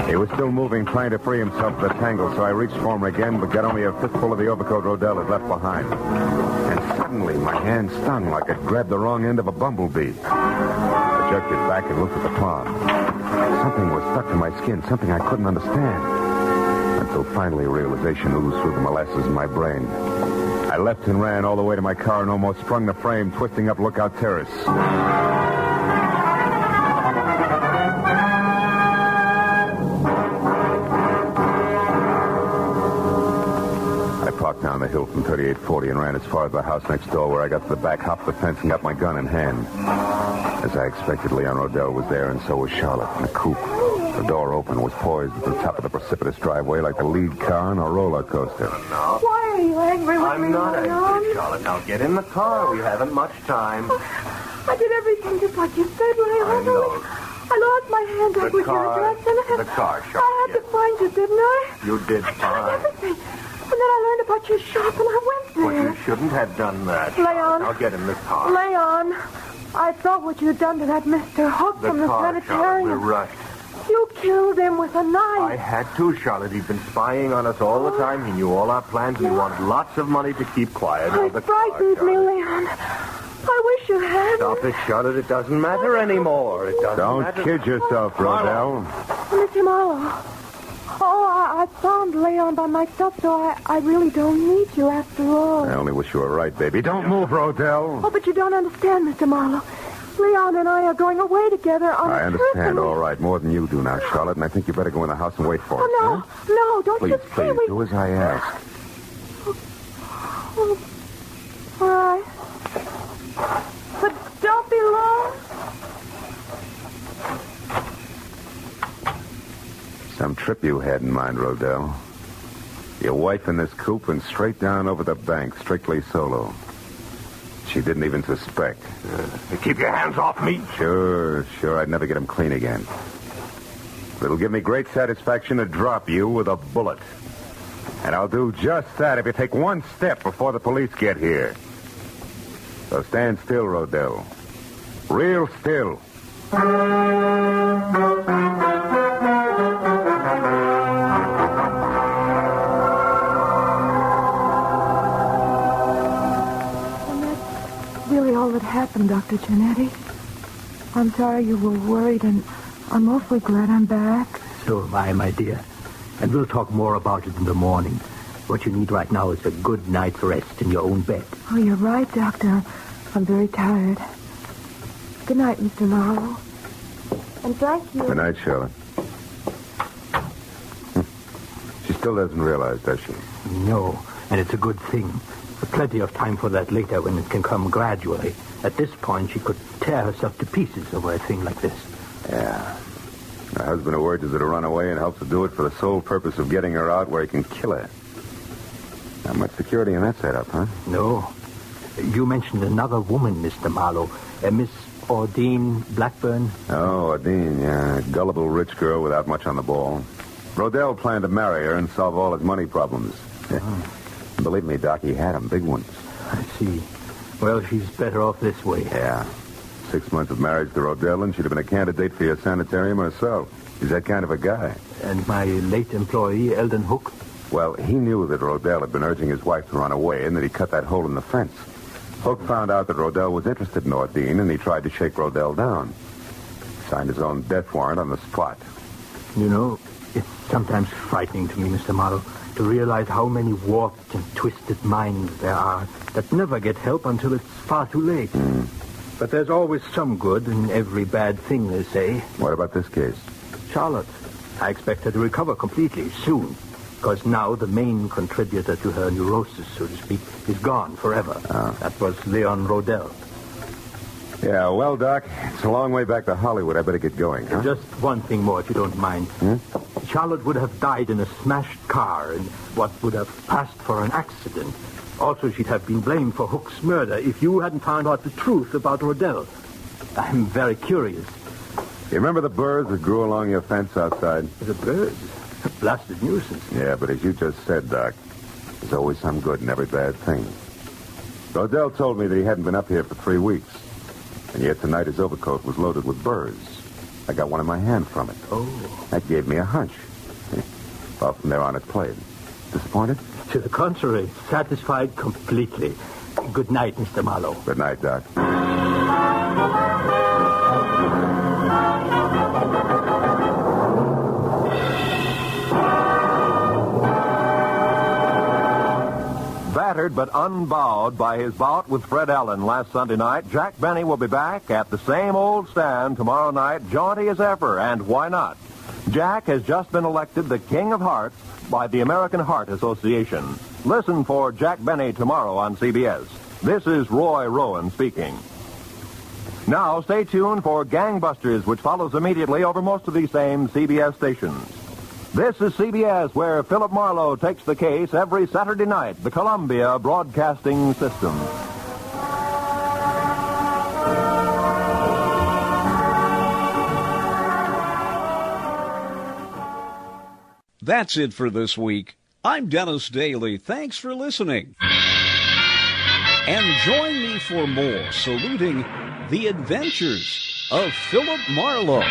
He was still moving, trying to free himself of the tangle, so I reached for him again, but got only a fistful of the overcoat Rodell had left behind. And suddenly, my hand stung like I'd grabbed the wrong end of a bumblebee. I jerked it back and looked at the palm. Something was stuck to my skin, something I couldn't understand. Until finally realization oozed through the molasses in my brain. I left and ran all the way to my car and almost sprung the frame, twisting up Lookout Terrace. I parked down the hill from 3840 and ran as far as the house next door, where I got to the back, hopped the fence, and got my gun in hand. As I expected, Leon Rodell was there, and so was Charlotte in a coupe. The door open, was poised at the top of the precipitous driveway like the lead car on a roller coaster. Why are you angry with me, I'm not Leon? angry, Charlotte. Now get in the car. We haven't much time. I did everything just like you said, Leon. I know. I lost my hand up with your address, and The car, Charlotte. I had to find you, didn't I? You did fine. Everything. And then I learned about your shop, and I went there. But you shouldn't have done that. Leon. Now get in the car. Leon, I saw what you'd done to that Mr. Hook from the car, Charlotte. sanitarium. We're rushed. You killed him with a knife. I had to, Charlotte. He'd been spying on us all the time. He knew all our plans. He wanted lots of money to keep quiet. It frightened me, Leon. I wish you had. Stop it, Charlotte. It doesn't matter anymore. It doesn't Don't matter. kid yourself, Rodell. Mr. Marlowe. Oh, I found Leon by myself, so I really don't need you after all. I only wish you were right, baby. Don't move, Rodell. Oh, but you don't understand, Mr. Marlowe. Leon and I are going away together on I a trip. understand, all right. More than you do now, Charlotte, and I think you better go in the house and wait for us. Oh, no, don't Please, you see? please, do as I ask. Oh, all right. But don't be long. Some trip you had in mind, Rodell. Your wife in this coupe and straight down over the bank, strictly solo. She didn't even suspect. Keep your hands off me. Sure. I'd never get him clean again. It'll give me great satisfaction to drop you with a bullet. And I'll do just that if you take one step before the police get here. So stand still, Rodell. Real still. What happened, Dr. Giannetti? I'm sorry you were worried, and I'm awfully glad I'm back. So am I, my dear. And we'll talk more about it in the morning. What you need right now is a good night's rest in your own bed. Oh, you're right, Doctor. I'm very tired. Good night, Mr. Marlowe. And thank you. Good night, Charlotte. She still doesn't realize, does she? No, and it's a good thing. Plenty of time for that later when it can come gradually. At this point, she could tear herself to pieces over a thing like this. Yeah. Her husband who urges her to run away and helps her do it for the sole purpose of getting her out where he can kill her. Not much security in that setup, huh? No. You mentioned another woman, Mr. Marlowe. Miss Ordine Blackburn. Oh, Ordine, yeah. Gullible rich girl without much on the ball. Rodell planned to marry her and solve all his money problems. Believe me, Doc, he had them, big ones. I see. Well, she's better off this way. Yeah. 6 months of marriage to Rodell, and she'd have been a candidate for your sanitarium herself. He's that kind of a guy. And my late employee, Eldon Hook? Well, he knew that Rodell had been urging his wife to run away and that he cut that hole in the fence. Hook found out that Rodell was interested in Ordine, and he tried to shake Rodell down. Signed his own death warrant on the spot. You know, it's sometimes frightening to me, Mr. Marlowe, to realize how many warped and twisted minds there are that never get help until it's far too late. But there's always some good in every bad thing, they say. What about this case? Charlotte. I expect her to recover completely soon, because now the main contributor to her neurosis, so to speak, is gone forever. That was Leon Rodell. Yeah, well, Doc, it's a long way back to Hollywood. I better get going, huh? Just one thing more, if you don't mind. Charlotte would have died in a smashed car in what would have passed for an accident. Also, she'd have been blamed for Hook's murder if you hadn't found out the truth about Rodell. I'm very curious. You remember the birds that grew along your fence outside? The birds? A blasted nuisance. Yeah, but as you just said, Doc, there's always some good in every bad thing. Rodell told me that he hadn't been up here for 3 weeks. And yet tonight his overcoat was loaded with birds. I got one in my hand from it. Oh. That gave me a hunch. Well, from there on it played. Disappointed? To the contrary, satisfied completely. Good night, Mr. Marlowe. Good night, Doc. Battered but unbowed by his bout with Fred Allen last Sunday night, Jack Benny will be back at the same old stand tomorrow night, jaunty as ever, and why not? Jack has just been elected the King of Hearts by the American Heart Association. Listen for Jack Benny tomorrow on CBS. This is Roy Rowan speaking. Now, stay tuned for Gangbusters, which follows immediately over most of these same CBS stations. This is CBS, where Philip Marlowe takes the case every Saturday night, the Columbia Broadcasting System. That's it for this week. I'm Dennis Daly. Thanks for listening. And join me for more saluting the adventures of Philip Marlowe.